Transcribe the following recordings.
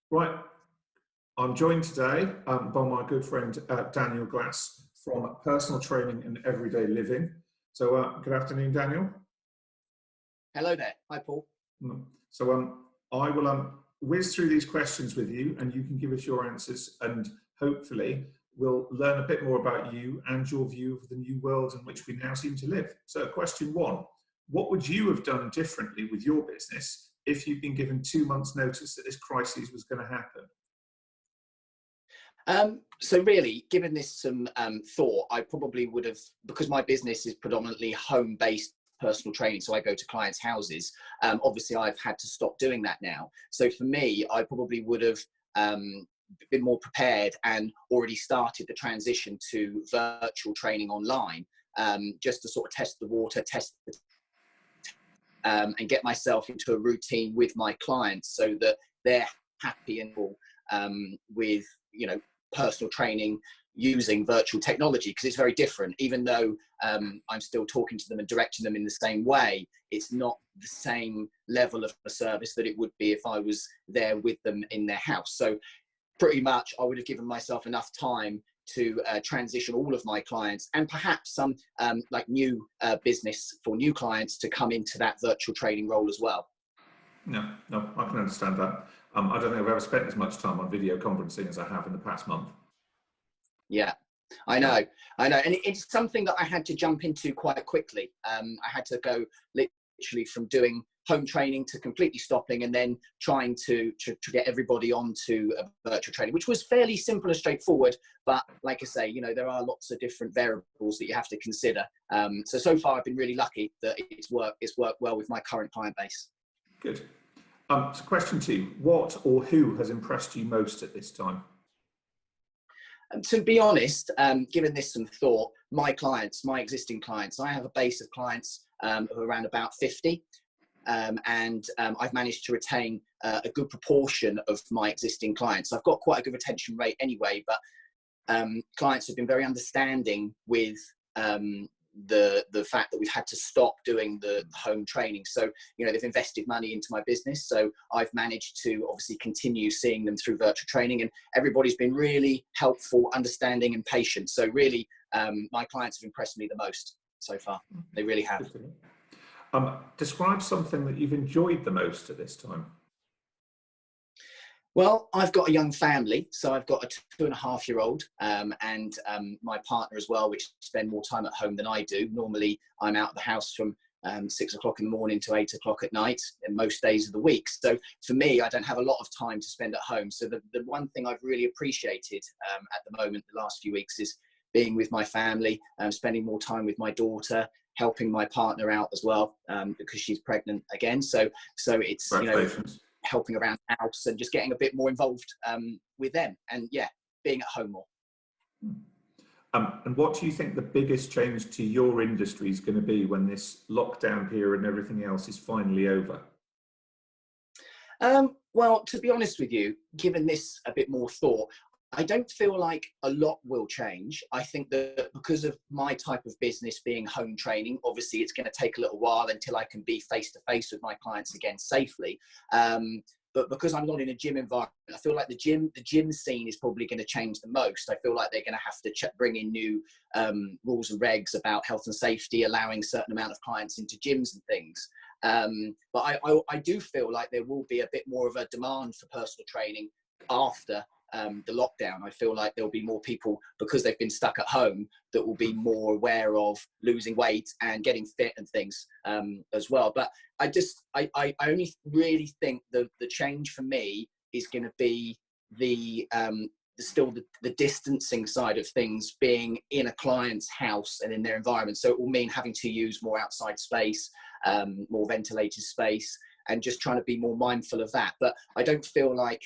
Right, I'm joined today by my good friend Daniel Glass from Personal Training and Everyday Living. So good afternoon, Daniel. Hello there. Hi, Paul. So I will whiz through these questions with you and you can give us your answers, and hopefully we'll learn a bit more about you and your view of the new world in which we now seem to live. So question one, what would you have done differently with your business if you'd been given 2 months notice that this crisis was going to happen? So really, given this some thought, I probably would have, because my business is predominantly home-based personal training, so I go to clients' houses. Obviously, I've had to stop doing that now. So for me, I probably would have been more prepared and already started the transition to virtual training online, just to sort of test the water, and get myself into a routine with my clients so that they're happy and all with, personal training using virtual technology, because it's very different. Even though I'm still talking to them and directing them in the same way, it's not the same level of a service that it would be if I was there with them in their house. So pretty much I would have given myself enough time to transition all of my clients, and perhaps some like new business for new clients to come into that virtual training role as well. No, I can understand that. I don't think I've ever spent as much time on video conferencing as I have in the past month. Yeah, I know. And it's something that I had to jump into quite quickly. I had to go literally from doing home training to completely stopping, and then trying to get everybody onto a virtual training, which was fairly simple and straightforward. But like I say, there are lots of different variables that you have to consider. So far, I've been really lucky that it's worked well with my current client base. Good. So question two, what or who has impressed you most at this time? To be honest, given this some thought, my existing clients, I have a base of clients of around about 50. And I've managed to retain a good proportion of my existing clients. I've got quite a good retention rate anyway, but clients have been very understanding with the fact that we've had to stop doing the home training. So, they've invested money into my business. So I've managed to obviously continue seeing them through virtual training, and everybody's been really helpful, understanding and patient. So really, my clients have impressed me the most so far. They really have. Describe something that you've enjoyed the most at this time. Well, I've got a young family, so I've got a 2.5-year-old and my partner as well, which spend more time at home than I do. Normally, I'm out of the house from 6 o'clock in the morning to 8 o'clock at night, and most days of the week. So for me, I don't have a lot of time to spend at home. So the one thing I've really appreciated at the moment, the last few weeks, is being with my family, spending more time with my daughter, helping my partner out as well, because she's pregnant again. So it's, helping around the house and just getting a bit more involved with them, and being at home more. And what do you think the biggest change to your industry is going to be when this lockdown period and everything else is finally over? Well, to be honest with you, given this a bit more thought, I don't feel like a lot will change. I think that because of my type of business being home training, obviously it's going to take a little while until I can be face to face with my clients again safely. But because I'm not in a gym environment, I feel like the gym scene is probably going to change the most. I feel like they're going to have to bring in new rules and regs about health and safety, allowing a certain amount of clients into gyms and things. But I do feel like there will be a bit more of a demand for personal training after the lockdown. I feel like there'll be more people, because they've been stuck at home, that will be more aware of losing weight and getting fit and things as well. But I only really think the change for me is going to be the distancing side of things, being in a client's house and in their environment. So it will mean having to use more outside space, more ventilated space, and just trying to be more mindful of that. But I don't feel like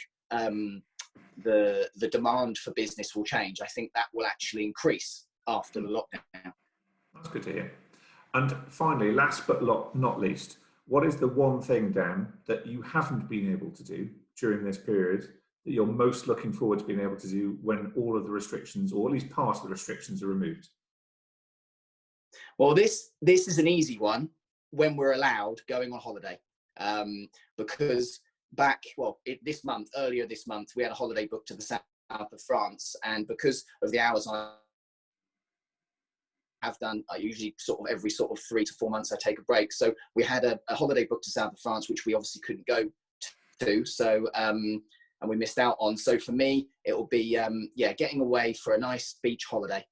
the demand for business will change. I think that will actually increase after the lockdown. That's good to hear. And finally, last but not least, what is the one thing, Dan, that you haven't been able to do during this period that you're most looking forward to being able to do when all of the restrictions, or at least part of the restrictions, are removed? Well, this is an easy one. When we're allowed going on holiday, because earlier this month, we had a holiday booked to the south of France, and because of the hours I have done, I usually sort of every sort of 3 to 4 months I take a break. So we had a holiday booked to south of France, which we obviously couldn't go to. So and we missed out on. So for me, it will be getting away for a nice beach holiday.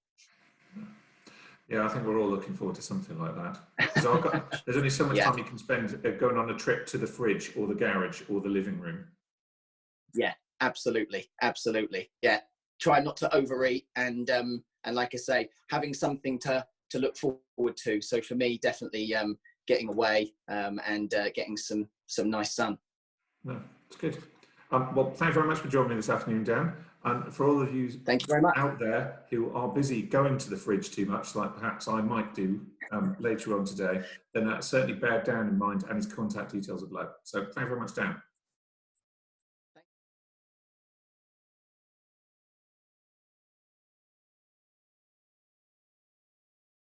Yeah, I think we're all looking forward to something like that. Because there's only so much time you can spend going on a trip to the fridge or the garage or the living room. Yeah, absolutely. Yeah, try not to overeat, and like I say, having something to look forward to. So for me, definitely getting away and getting some nice sun. No, it's good. Well, thank you very much for joining me this afternoon, Dan. And for all of you, thank you very much out there who are busy going to the fridge too much, like perhaps I might do later on today, then certainly bear Dan in mind, and his contact details are below. So thank you very much, Dan.